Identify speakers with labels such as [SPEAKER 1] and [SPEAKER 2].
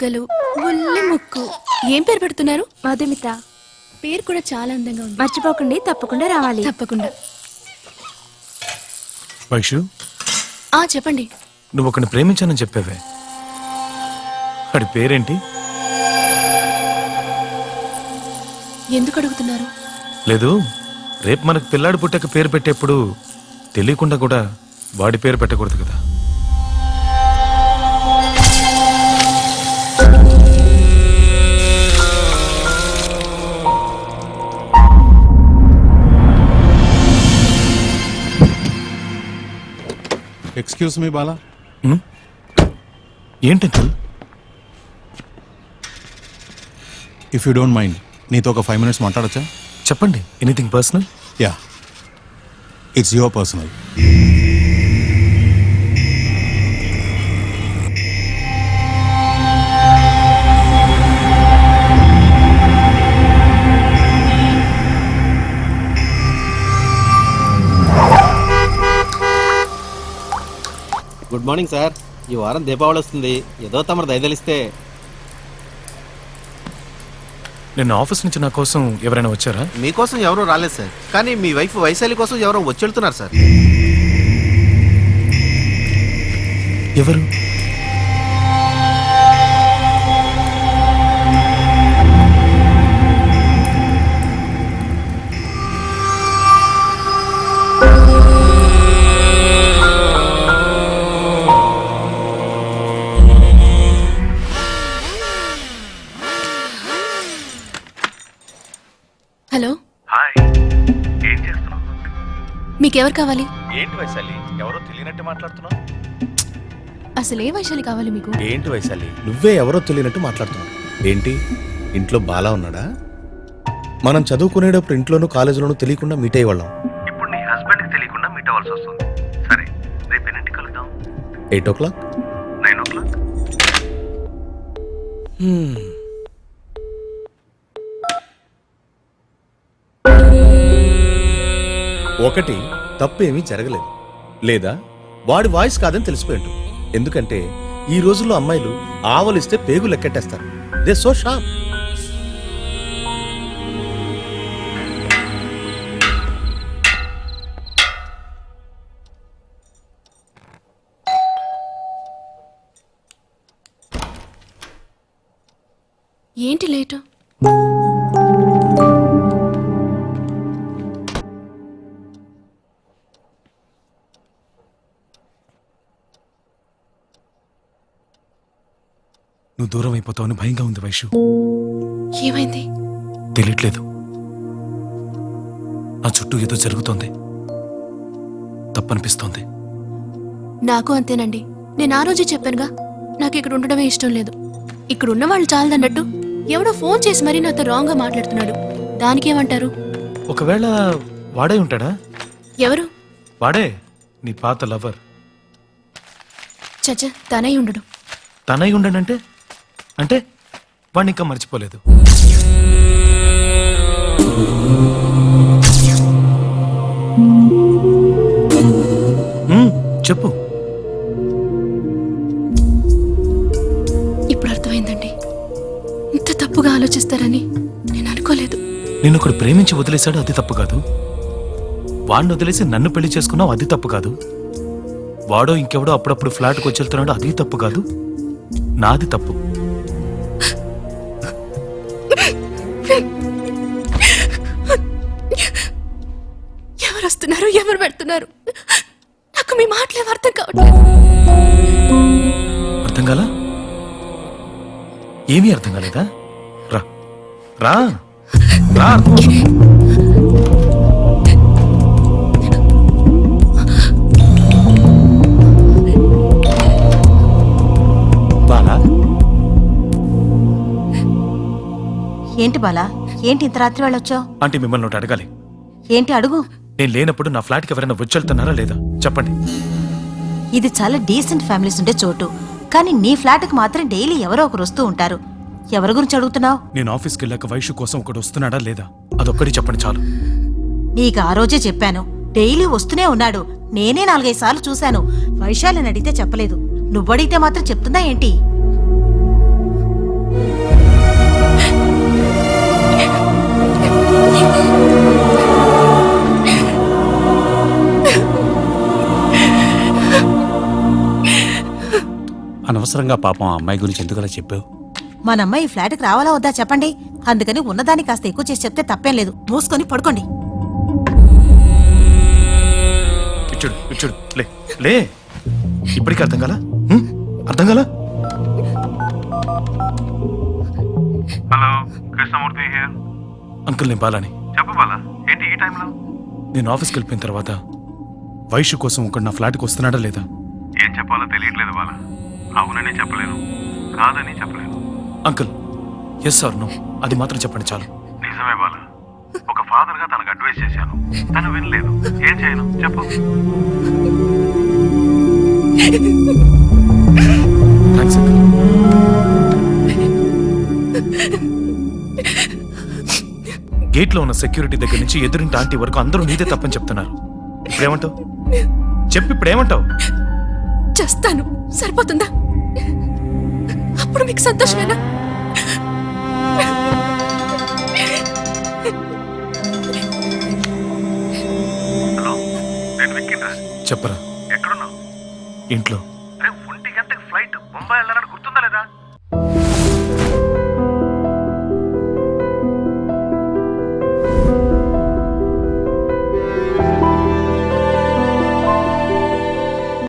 [SPEAKER 1] పెదలు, బుల్లి ముక్కు. ఏం పేరు పెడుతున్నారు?
[SPEAKER 2] మధుమిత.
[SPEAKER 1] పేరు కూడా చాలా అందంగా ఉంది.
[SPEAKER 2] మర్చిపోకండి, తప్పకుండా రావాలి.
[SPEAKER 1] తప్పకుండా.
[SPEAKER 3] వైషు,
[SPEAKER 1] చెప్పండి.
[SPEAKER 3] నువ్వు ఒకరిని ప్రేమించానని చెప్పావే, వాడి పేరేంటి?
[SPEAKER 1] ఎందుకు అడుగుతున్నారు?
[SPEAKER 3] లేదు, రేపు మనకు పిల్లాడి పుట్టాక పేరు పెట్టేప్పుడు తెలియకుండా కూడా వాడి పేరు పెట్టకూడదు కదా.
[SPEAKER 4] Excuse me Bala.
[SPEAKER 3] ఏంటి uncle?
[SPEAKER 4] If you don't mind, నీతో ఒక 5 minutes మాట్లాడచ్చా?
[SPEAKER 3] చెప్పండి. Anything personal?
[SPEAKER 4] Yeah, it's your personal.
[SPEAKER 5] Good morning sir. ఈ వారం దీపావళి వస్తుంది, ఏదో తమరు దయదలిస్తే.
[SPEAKER 3] నిన్న ఆఫీస్ నుంచి నా కోసం ఎవరైనా వచ్చారా?
[SPEAKER 5] మీకోసం ఎవరూ రాలేదు సార్, కానీ మీ వైఫ్ వైశాలి కోసం ఎవరో వచ్చెళ్తున్నారు సార్.
[SPEAKER 3] ఎవరు?
[SPEAKER 1] హలో,
[SPEAKER 3] హాయ్, ఏం చేస్తున్నావు?
[SPEAKER 1] మీకెవరు కావాలి?
[SPEAKER 3] ఏంటి వైశాలి, ఎవరో తెలియనట్టు మాట్లాడుతున్నావు?
[SPEAKER 1] అసలు ఏ వైశాలి కావాలి మీకు?
[SPEAKER 6] ఏంటి వైశాలి, నువ్వే ఎవరో తెలియనట్టు మాట్లాడుతున్నావు. ఏంటి, ఇంట్లో బాలా ఉన్నాడా? మనం చదువుకునేటప్పుడు ఇంట్లోనూ కాలేజీలోనూ తెలియకుండా మీట్ అయ్యేవాళ్ళం.
[SPEAKER 3] ఇప్పుడు నీ హస్బెండ్కి తెలియకుండా మీట్ అవ్వాల్సి వస్తుంది. సరే, రేపు ఎన్నింటికి కలుద్దాం?
[SPEAKER 6] 8 o'clock.
[SPEAKER 3] 9 o'clock.
[SPEAKER 6] ఒకటి, తప్పు ఏమీ జరగలేదు, లేదా వాడి వాయిస్ కాదని తెలిసిపోయి ఉంటుంది. ఎందుకంటే ఈ రోజుల్లో అమ్మాయిలు ఆవలిస్తే పేగు లెక్కెట్టేస్తారు. They so sharp.
[SPEAKER 1] ఏంటి లేటు?
[SPEAKER 3] నువ్వు దూరం అయిపోతావని భయంగా ఉంది వైషు.
[SPEAKER 1] ఏమైంది?
[SPEAKER 3] తెలియట్లేదు, నా చుట్టూ ఏదో జరుగుతోంది, తప్పనిపిస్తోంది.
[SPEAKER 1] నాకు అంతేనండి. నేను ఆ రోజే చెప్పానుగా, నాకు ఇక్కడ ఉండడమే ఇష్టం లేదు. ఇక్కడ ఉన్న వాళ్ళు చాలదన్నట్టు ఎవడో ఫోన్ చేసి మరీ నాతో రాంగ్ గా మాట్లాడుతున్నాడు. దానికేమంటారు?
[SPEAKER 3] ఒకవేళ వాడే ఉంటాడా?
[SPEAKER 1] ఎవరు?
[SPEAKER 3] వాడే, నీ పాత లవర్.
[SPEAKER 1] చచ్చ, తనై ఉండడు.
[SPEAKER 3] తనై ఉండడంటే అంటే వాడిని ఇంకా మర్చిపోలేదు. చెప్పు.
[SPEAKER 1] ఇప్పుడు అర్థమైందండి. ఇంత తప్పుగా ఆలోచిస్తారని నేను అనుకోలేదు.
[SPEAKER 3] నేను ఒకడు ప్రేమించి వదిలేశాడు, అది తప్పు కాదు. వాడిని వదిలేసి నన్ను పెళ్లి చేసుకున్నావు, అది తప్పు కాదు. వాడో ఇంకెవడో అప్పుడప్పుడు ఫ్లాట్కి వచ్చి వెళ్తున్నాడు, అది తప్పు కాదు. నాది తప్పు.
[SPEAKER 1] ఎవరు వస్తున్నారు, ఎవరు పెడుతున్నారు? నాకు మీ మాటలేం అర్థం కావట్లేదు.
[SPEAKER 3] అర్థం కాలా? ఏమీ అర్థం కాలేదా? రా రా రా. బాలా,
[SPEAKER 7] ఏంటి బాలా, ఏంటి ఇంత రాత్రి వెళ్ళొచ్చావు?
[SPEAKER 3] అంటే మిమ్మల్ని ఒకటి అడగాలి.
[SPEAKER 7] ఏంటి అడుగు.
[SPEAKER 3] నేను లేనప్పుడు నా ఫ్లాట్కి ఎవరైనా వచ్చి లేదా చెప్పండి.
[SPEAKER 7] ఇది చాలా డీసెంట్ ఫ్యామిలీస్ ఉండే చోటు, కానీ నీ ఫ్లాట్కి మాత్రం డైలీ ఎవరో ఒకరు వస్తూ ఉంటారు. ఎవరి గురించి అడుగుతున్నావు?
[SPEAKER 3] నేను ఆఫీస్కి వెళ్ళాక వైషు కోసం ఒకడు వస్తున్నాడా లేదా అదొక్కడి చెప్పండి చాలు.
[SPEAKER 7] నీకు ఆ రోజే చెప్పాను, డైలీ వస్తూనే ఉన్నాడు. నేనే 4-5 సార్లు చూశాను. వైశాలిని అడిగితే చెప్పలేదు, నువ్వడిగితే మాత్రం చెప్తుందా ఏంటి?
[SPEAKER 4] అనవసరంగా పాపం ఆ అమ్మాయి గురించి ఎందుకలా చెప్పావు?
[SPEAKER 7] మన అమ్మాయి ఈ ఫ్లాట్కి రావాలా వద్దా చెప్పండి. అందుకని ఉన్నదాన్ని కాస్త ఎక్కువ చేసి చెప్తే తప్పేం లేదు. మూసుకొని పడుకోండి.
[SPEAKER 3] ఇచ్చుడు ఇచ్చుడు లే లే. ఇప్పటికీ అర్థం కాలా? అర్థం కాలా?
[SPEAKER 2] Hello, Krishnamurthy here.
[SPEAKER 3] అంకుల్ నేను బాలాని.
[SPEAKER 2] చెప్పు బాలా, ఏంటి ఈ టైంలో?
[SPEAKER 3] నేను ఆఫీస్కి వెళ్ళిపోయిన తర్వాత వైషు కోసం ఒకడు నా ఫ్లాట్కి వస్తున్నాడా లేదా?
[SPEAKER 2] ఏం చెప్పాలో తెలియట్లేదు బాలా. అవునని చెప్పలేను, కాదని చెప్పలేను.
[SPEAKER 3] అంకుల్ ఎస్ ఆర్ నో అది మాత్రం చెప్పండి చాలు.
[SPEAKER 2] నిజమే బాలా, ఒక ఫాదర్ గా తనకు అడ్వైస్ చేశాను, తను వినలేదు. ఏం చేయను చెప్పు.
[SPEAKER 3] Thanks uncle. గేట్లో ఉన్న సెక్యూరిటీ దగ్గర నుంచి ఎదురింటి ఆంటీ వరకు అందరూ నీదే తప్పని చెప్తున్నారు. ఇప్పుడేమంటావు చెప్పు, ఇప్పుడేమంటావు?
[SPEAKER 1] చేస్తాను, సరిపోతుందా? అప్పుడు మీకు సంతోషమేనా?
[SPEAKER 2] హలో, నేను విక్కిండ్రా.
[SPEAKER 3] చెప్పరా.
[SPEAKER 2] ఎక్కడున్నావు?
[SPEAKER 3] ఇంట్లో.
[SPEAKER 2] రేపు 1 గంటకి ఫ్లైట్, ముంబై వెళ్ళాలని